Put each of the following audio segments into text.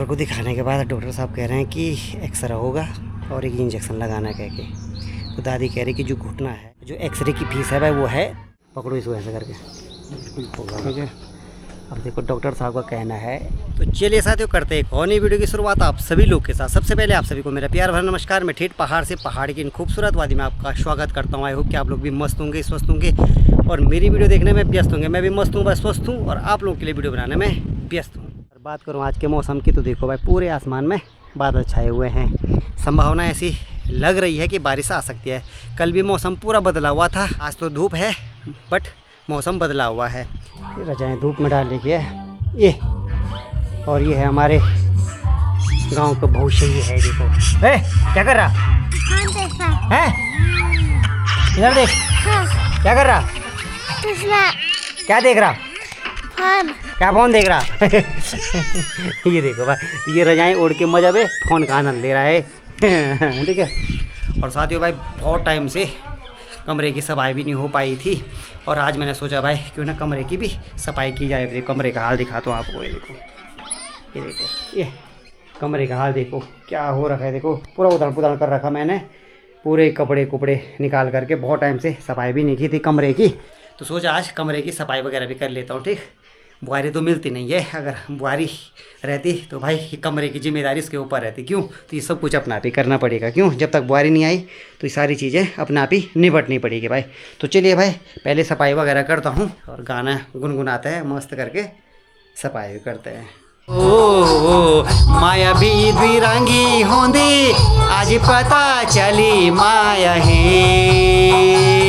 Doctor को दिखाने के बाद डॉक्टर साहब कह रहे हैं कि एक्सरे होगा और एक इंजेक्शन लगाना कह के। तो दादी कह रही कि जो घुटना है, जो एक्सरे की फीस है भाई वो है, पकड़ो इसको ऐसे करके, ठीक है। अब देखो डॉक्टर साहब का कहना है। तो चलिए साथियों, करते हैं एक और नई वीडियो की शुरुआत आप सभी लोग के साथ। सबसे पहले आप सभी को मेरा प्यार भरा नमस्कार। मैं ठेठ पहाड़ से, पहाड़ की इन खूबसूरत वादी में आपका स्वागत करता हूँ। आई होप कि आप लोग भी मस्त होंगे, स्वस्थ होंगे और मेरी वीडियो देखने में व्यस्त होंगे। मैं भी मस्त हूँ, बस स्वस्थ हूँ और आप लोगों के लिए वीडियो बनाने में व्यस्त हूँ। और बात करूँ आज के मौसम की, तो देखो भाई पूरे आसमान में बादल छाए हुए हैं। संभावना ऐसी लग रही है कि बारिश आ सकती है। कल भी मौसम पूरा बदला हुआ था, आज तो धूप है बट मौसम बदला हुआ है। रजाएं धूप में डाल रखी है ये, और ये है हमारे गांव का भविष्य। ये है देखो, क्या कर रहा है, इधर देख, क्या कर रहा, क्या देख रहा, क्या फोन देख रहा ये देखो भाई, ये रजाएं ओढ़ के मजा में फोन का आनंद ले रहा है ठीक है। और साथियों भाई बहुत टाइम से कमरे की सफाई भी नहीं हो पाई थी और आज मैंने सोचा भाई क्यों ना कमरे की भी सफाई की जाए। देखो कमरे का हाल दिखाता हूँ आपको, ये देखो, ये देखो, ये कमरे का हाल देखो क्या हो रखा है। देखो पूरा उधड़ पुधड़ कर रखा मैंने, पूरे कपड़े कुपड़े निकाल करके। बहुत टाइम से सफाई भी नहीं की थी कमरे की, तो सोचा आज कमरे की सफाई वगैरह भी कर लेता हूँ। ठीक, बुआरी तो मिलती नहीं है, अगर बुआरी रहती तो भाई कमरे की जिम्मेदारी इसके ऊपर रहती। क्यों, तो ये सब कुछ अपना आप ही करना पड़ेगा। क्यों, जब तक बुआरी नहीं आई तो ये सारी चीज़ें अपना आप ही निपटनी पड़ेगी भाई। तो चलिए भाई पहले सफाई वगैरह करता हूँ और गाना गुनगुनाते हैं मस्त करके, सफाई भी करते हैं। ओ माया भी द्विरंगी होंदी, आज पता चली माया है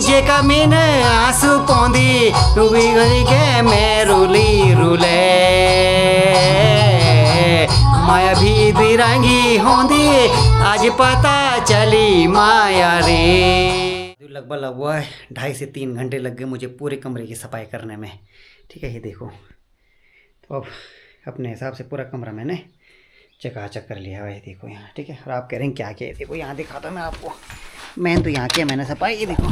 जे कमीन आंसू पौंदी, डूबी गई के मैं रूली रूले। माया भी द्विरंगी होंदी, आज पता चली माया रे। लगभग हुआ है 2.5 से 3 घंटे लग गए मुझे पूरे कमरे की सफाई करने में। ठीक है, ये देखो, तो अब अपने हिसाब से पूरा कमरा मैंने चकाचक कर लिया भाई। देखो यहाँ, ठीक है। और आप कह रहे हैं क्या किया, देखो यहाँ दिखाता मैं आपको। मैंने तो यहाँ किया मैंने सफाई, ये देखो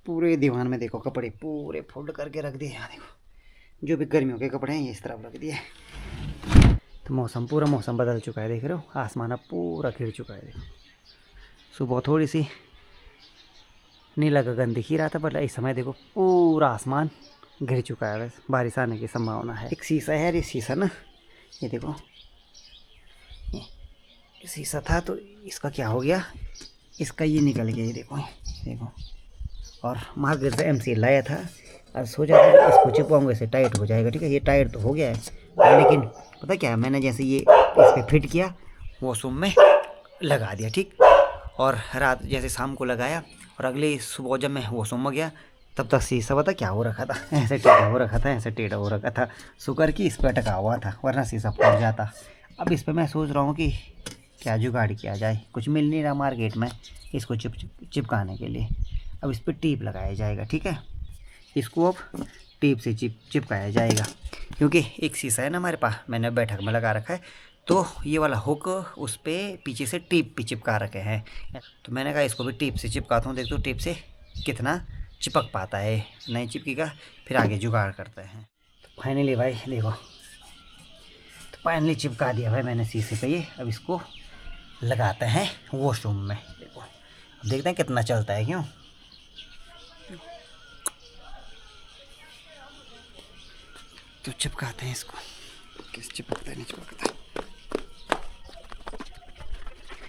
पूरे दीवान में देखो कपड़े पूरे फोल्ड करके रख दिए। यहाँ देखो जो भी गर्मियों के कपड़े हैं ये इस तरफ रख दिए। तो मौसम, पूरा मौसम बदल चुका है, देख रहे हो, आसमान अब पूरा घिर चुका है। देखो सुबह थोड़ी सी नीला गगन दिख ही रहा था, बट इस समय देखो पूरा आसमान घिर चुका है। बस बारिश आने की संभावना है। एक शीशा है, ये शीशा ना, ये देखो, ये शीशा था तो इसका क्या हो गया, इसका ये निकल गया। ये देखो, देखो, और मार्केट से एमसील लाया था और सोचा था कि इसको चिपकाऊंगा, इसे टाइट हो जाएगा। ठीक है, ये टाइट तो हो गया है, लेकिन पता क्या है, मैंने जैसे ये इस पर फिट किया वॉशरूम में लगा दिया। ठीक, और रात जैसे शाम को लगाया और अगले सुबह जब मैं वॉशरूम में गया तब तक शीशा पता क्या हो रखा था, ऐसे टेढ़ा हो रखा था, ऐसे टेढ़ा हो रखा था, शुक्र कि इस पर अटका हुआ था, वरना शीशा फट जाता। अब इस पर मैं सोच रहा हूँ कि क्या जुगाड़ किया जाए, कुछ मिल नहीं रहा मार्केट में इसको चिपकाने के लिए। अब इस पर टीप लगाया जाएगा। ठीक है, इसको अब टीप से चिपकाया जाएगा, क्योंकि एक शीशा है ना हमारे पास, मैंने बैठक में लगा रखा है, तो ये वाला हुक उस पर पीछे से टीप भी चिपका रखे हैं। तो मैंने कहा इसको भी टीप से चिपकाता हूँ, देख तो टीप से कितना चिपक पाता है। नहीं चिपकेगा फिर आगे जुगाड़ करते हैं। तो फाइनली भाई देखो, तो फाइनली चिपका दिया भाई मैंने शीशे पे ये। अब इसको लगाते हैं वॉशरूम में। देखो अब देखते हैं कितना चलता है। क्यों, तो चिपकाते हैं इसको, किस चिपकता है नहीं चिपकता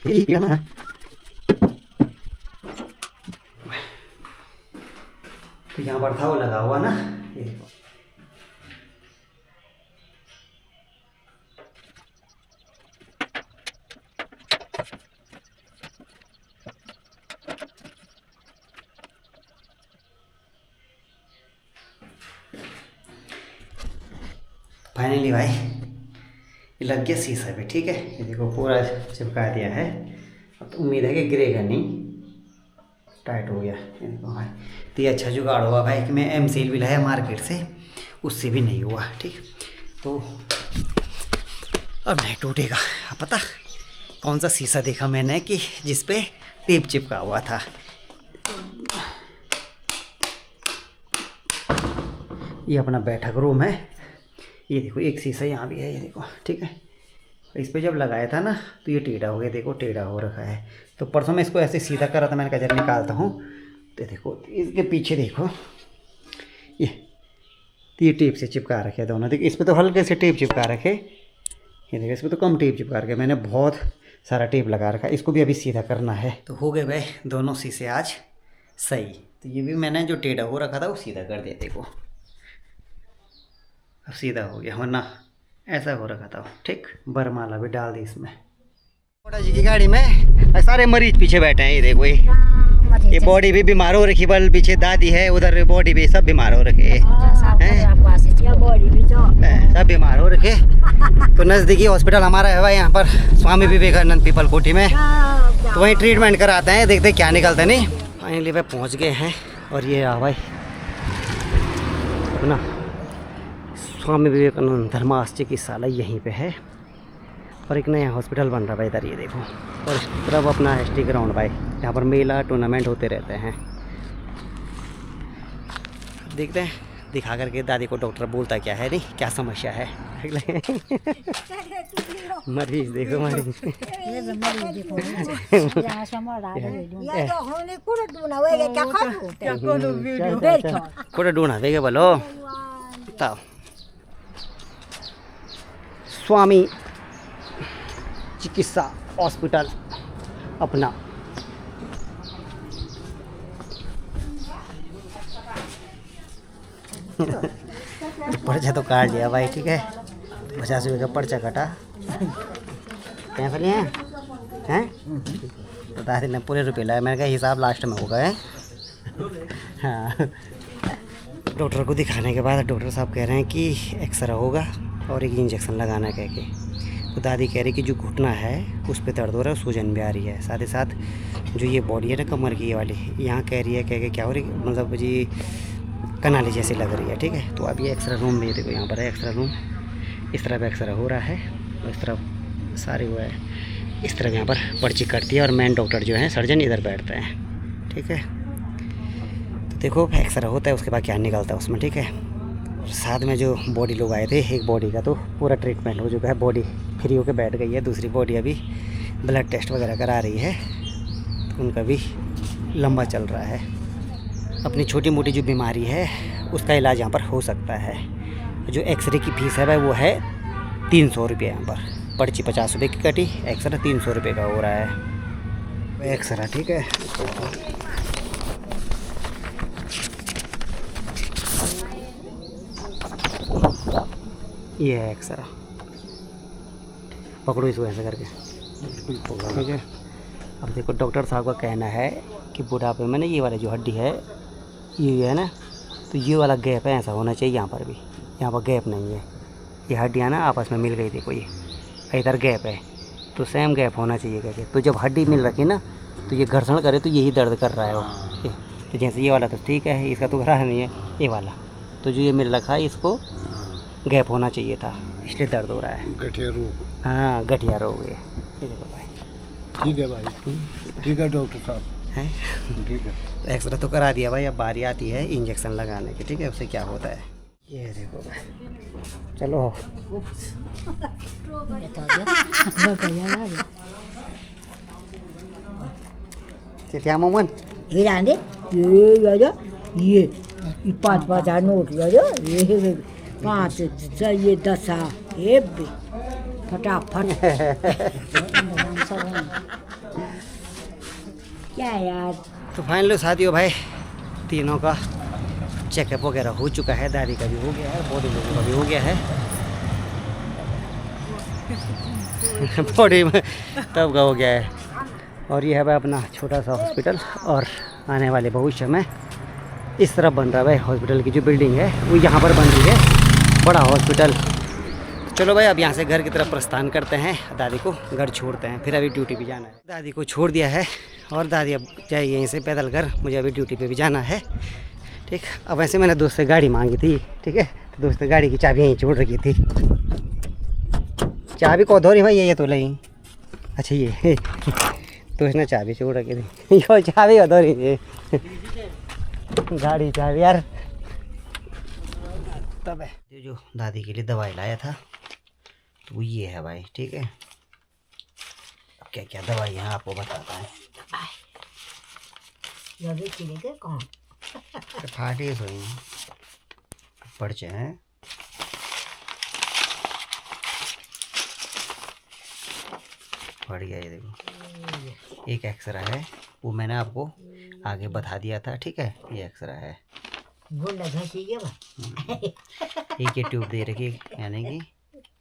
ये ना। तो यहाँ पर था वो लगा हुआ ना, ये देखो, फाइनली भाई ये लग गया शीशा पे। ठीक है, ये देखो पूरा चिपका दिया है। अब तो उम्मीद है कि गिरेगा नहीं, टाइट हो गया। ये देखो भाई, तो ये अच्छा जुगाड़ हुआ भाई कि मैं एमसील भी लाया मार्केट से, उससे भी नहीं हुआ। ठीक, तो अब नहीं टूटेगा। पता कौन सा शीशा देखा मैंने कि जिस पे टेप चिपका हुआ था। ये अपना बैठक रूम है, ये देखो एक शीशा यहाँ भी है, ये देखो ठीक है। इस पे जब लगाया था ना तो ये टेढ़ा हो गया, देखो टेढ़ा हो रखा है। तो परसों मैं इसको ऐसे सीधा कर रहा था, मैंने कहा जरा निकालता हूँ। तो देखो इसके पीछे देखो ये टेप से चिपका रखे दोनों। देखो इस पर तो हल्के से टेप चिपका रखे, ये देखो इस पर तो कम टेप चिपका रखे, मैंने बहुत सारा टेप लगा रखा है। इसको भी अभी सीधा करना है। तो हो गए भाई दोनों शीशे आज सही। तो ये भी मैंने जो टेढ़ा हो रखा था वो सीधा कर दिया, देखो अब सीधा हो गया, वरना ऐसा हो रखा था ठीक। बरमाला भी डाल दी इसमें। मोटा जी की गाड़ी में सारे मरीज पीछे बैठे हैं, ये देखो ये बॉडी भी बीमार हो रखी, बल पीछे दादी है, उधर बॉडी भी सब बीमार हो रखे हैं, सब बीमार हो रखे। तो नज़दीकी हॉस्पिटल हमारा है भाई यहाँ पर स्वामी विवेकानंद पीपल कोठी में, तो वहीं ट्रीटमेंट कराते हैं, देखते क्या निकलता है। नहीं फाइनली भाई पहुँच गए हैं। और ये रहा भाई अपना स्वामी विवेकानंद धर्माश चिकित्सालय यहीं पे है। और एक नया हॉस्पिटल बन रहा है भाई इधर, ये देखो। और इस तरफ अपना ST ग्राउंड भाई, यहाँ पर मेला टूर्नामेंट होते रहते हैं। देखते हैं दिखा करके दादी को डॉक्टर बोलता क्या है, नहीं क्या समस्या है। मरीज देखो मरीज कोड़ा ढूंढा देगा बोलो। बताओ स्वामी चिकित्सा हॉस्पिटल अपना। पर्चा तो काट लिया भाई ठीक है, 50 रुपये का पर्चा काटा। कैसे लिए हैं बता देना, पूरे रुपये लाए, मैंने कहा हिसाब लास्ट में होगा है। हाँ डॉक्टर को दिखाने के बाद डॉक्टर साहब कह रहे हैं कि एक्सरे होगा और एक इंजेक्शन लगाना कह के। तो दादी कह रही कि जो घुटना है उस पर दर्द हो रहा है, सूजन भी आ रही है, साथ ही साथ जो ये बॉडी है ना कमर की ये वाली, यहाँ कह रही है कह के क्या हो रही, मतलब जी कनाली जैसी लग रही है ठीक है। तो अब ये एक्सरे रूम भी देखो, यहाँ पर है एक्सरे रूम, इस तरफ एक्सरे हो रहा है और इस तरफ सारे हुआ है। इस तरफ यहाँ पर पर्ची कटती है और मेन डॉक्टर जो है सर्जन इधर बैठते हैं ठीक है। तो देखो एक्सरे होता है, उसके बाद क्या निकलता है उसमें ठीक है। साथ में जो बॉडी लोग आए थे, एक बॉडी का तो पूरा ट्रीटमेंट हो चुका है, बॉडी फ्री होकर बैठ गई है। दूसरी बॉडी अभी ब्लड टेस्ट वगैरह करा रही है, तो उनका भी लंबा चल रहा है। अपनी छोटी मोटी जो बीमारी है उसका इलाज यहाँ पर हो सकता है। जो एक्सरे की फ़ीस है भाई वो है 300 रुपये। यहाँ पर पर्ची 50 रुपये की कटी, एक्सरे 300 रुपये का हो रहा है एक्सरे ठीक है। ये है एक्सरा, पकड़ो इसको ऐसे करके ठीक है। अब देखो डॉक्टर साहब का कहना है कि बुढ़ापे में ना ये वाली जो हड्डी है ये है ना, तो ये वाला गैप है ऐसा होना चाहिए। यहाँ पर भी यहाँ पर गैप नहीं है, ये हड्डियाँ ना आपस में मिल गई, देखो ये इधर गैप है तो सेम गैप होना चाहिए कहते। तो जब हड्डी मिल रखी ना तो ये घर्षण करे तो यही दर्द कर रहा है वो। तो जैसे ये वाला तो ठीक है, इसका तो रहा नहीं है, ये वाला तो जो ये मिल रखा है इसको गैप होना चाहिए था, इसलिए दर्द हो रहा है। गठिया रोग। हाँ गठिया रोग है। देखो भाई ठीक है भाई, ठीक है डॉक्टर साहब है ठीक है। तो एक्सरे तो करा दिया भाई, अब बारी आती है इंजेक्शन लगाने की ठीक है, उससे क्या होता है ये देखो भाई। चलो क्या मोमन ये 5,000 नोट ये 5 ये 10 ये फटाफट क्या यार। तो फाइनली साथियों भाई तीनों का चेकअप वगैरह हो चुका है, दादी का भी हो गया है, बॉडी लोगों का भी हो गया है। बॉडी में तब का हो गया है। और ये है भाई अपना छोटा सा हॉस्पिटल, और आने वाले भविष्य में इस तरफ बन रहा है भाई हॉस्पिटल की जो बिल्डिंग है वो यहाँ पर बन रही है, बड़ा हॉस्पिटल। चलो भाई अब यहाँ से घर की तरफ प्रस्थान करते हैं, दादी को घर छोड़ते हैं, फिर अभी ड्यूटी भी जाना है। दादी को छोड़ दिया है और दादी अब जाए यहीं से पैदल घर, मुझे अभी ड्यूटी पे भी जाना है ठीक। अब वैसे मैंने दोस्त से गाड़ी मांगी थी ठीक है, तो दोस्त ने गाड़ी की चाबी यहीं छोड़ रखी थी। चाबी को धोरी भाई ये तो नहीं, अच्छा ये तो इसने चाबी छोड़ रखी थी, यो चाबी धोरी गाड़ी चाबी यार। तब है ये जो दादी के लिए दवाई लाया था तो वो ये है भाई, ठीक है। अब क्या क्या दवाई है आपको बताता है। कौन फाटे सोई पर्चे हैं। बढ़िया, ये देखो एक एक्सरा है, वो मैंने आपको आगे बता दिया था, ठीक है। ये एक्सरा है, एक ये ट्यूब दे रखी, यानी कि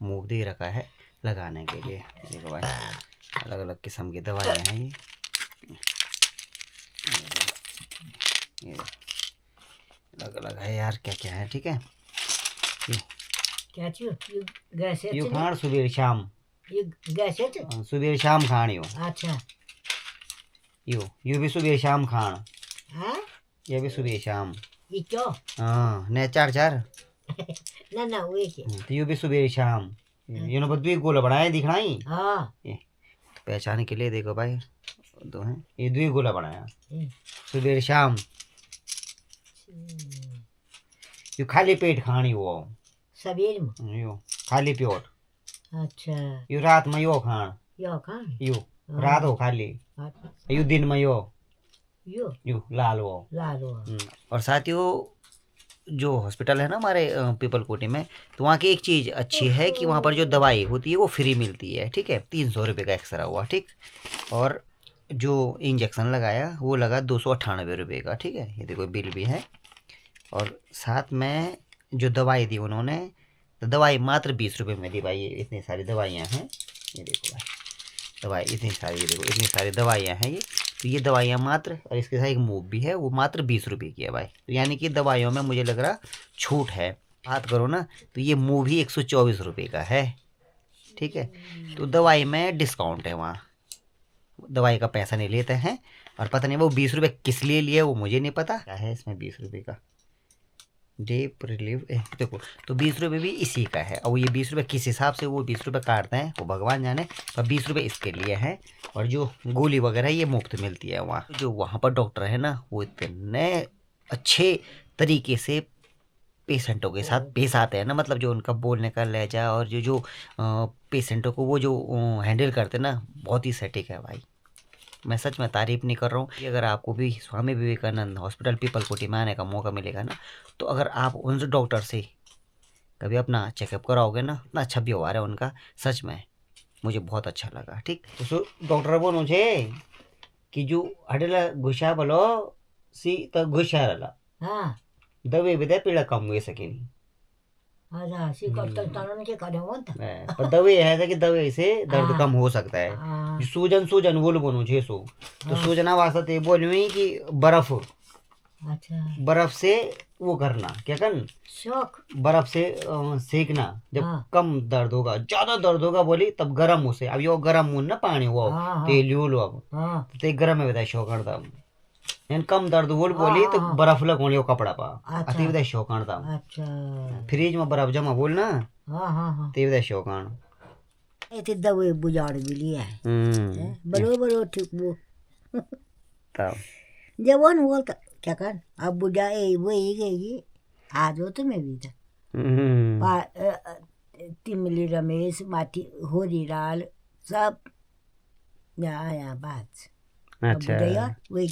मूव दे रखा है लगाने के लिए। देखो भाई अलग अलग किस्म की दवाइयाँ हैं ये अलग अलग है यार, क्या क्या है, ठीक है। क्या चीज यो खाण सुबह शाम, ये गैस सुबह शाम खाण यो। अच्छा यो भी सुबह शाम खाण, हाँ ये भी सुबह शाम। ये क्यों हाँ ने चार चार ना ना वो एक तो यो भी सुबह शाम। ये नो बद्वी गोला बनाए दिखना ही हाँ ये तो पहचाने के लिए देखो भाई दो हैं, ये द्वी गोला बनाया सुबह शाम। यो खाली पेट खानी वो सवेर में यो खाली पेट। अच्छा यो रात में यो खान, यो खान यो रात हो खाली, यो दिन में यो लाल वो। और साथियों जो हॉस्पिटल है ना हमारे पीपल कोटी में, तो वहाँ की एक चीज़ अच्छी है कि वहाँ पर जो दवाई होती है वो फ्री मिलती है, ठीक है। 300 रुपये का एक्सरा हुआ, ठीक। और जो इंजेक्शन लगाया वो लगा 298 रुपये का, ठीक है। ये देखो बिल भी है। और साथ में जो दवाई दी उन्होंने, तो दवाई मात्र 20 रुपये में दी भाई। ये इतनी सारी दवाइयाँ हैं, ये देखो भाई दवाई इतनी सारी, ये देखो इतनी सारी दवाइयाँ हैं ये। तो ये दवाइयाँ मात्र, और इसके साथ एक मूव भी है, वो मात्र 20 रुपये की है भाई। तो यानी कि दवाइयों में मुझे लग रहा छूट है। बात करो ना तो ये मूव ही 124 रुपये का है, ठीक है। तो दवाई में डिस्काउंट है, वहाँ दवाई का पैसा नहीं लेते हैं। और पता नहीं वो 20 रुपये किस लिए लिए वो मुझे नहीं पता। क्या है इसमें 20 रुपये का डेप रिलीव, देखो तो 20 रुपये भी इसी का है। और ये 20 रुपये किस हिसाब से वो 20 रुपये काटते हैं वो भगवान जाने, पर 20 रुपये इसके लिए है। और जो गोली वगैरह ये मुफ्त मिलती है वहाँ। जो वहाँ पर डॉक्टर है ना वो इतने अच्छे तरीके से पेशेंटों के साथ पेश आते हैं ना, मतलब जो उनका बोलने का लहजा और जो पेशेंटों को वो जो हैंडल करते हैं ना, बहुत ही सटीक है भाई। मैं सच में तारीफ नहीं कर रहा हूँ कि अगर आपको भी स्वामी विवेकानंद हॉस्पिटल पीपल कोटी में आने का मौका मिलेगा ना, तो अगर आप उन डॉक्टर से कभी अपना चेकअप कराओगे ना, इतना अच्छा व्यवहार है उनका, सच में मुझे बहुत अच्छा लगा, ठीक। तो डॉक्टर बोलो मुझे कि जो हडेला घुसा बोलो सी तो घुसा रहा हाँ दवे विदे पीड़ा कम हुए सके नहीं। अच्छा तन के करे हो पर दवे है कि दवे से दर्द कम हो सकता है। सूजन बोल बोलू छे सो तो सूजना वास्ते बोलू ही कि बर्फ, अच्छा बर्फ से वो करना, क्या करना शौक बर्फ से सेकना। जब कम दर्द होगा, ज्यादा दर्द होगा बोली तब गरम उसे, अब यो गरम मुन ना पानी वो तेल यूल अब ते गरम में बताए शौक करता। कम दर्द बोली तो बर्फ लगोनी कपड़ा पा अति विदा शौकान था। अच्छा फ्रिज में बर्फ जमा बोल ना ते विदा शौकान ते दवे बुझाड़ भी लिया है बरोबर ठीक वो तब जब वो बोलता क्या कर अब बुझा वो ही गई आज हो तुम्हें भी था तिमली रमेश माटी होरीलाल सब आया बात। अच्छा वही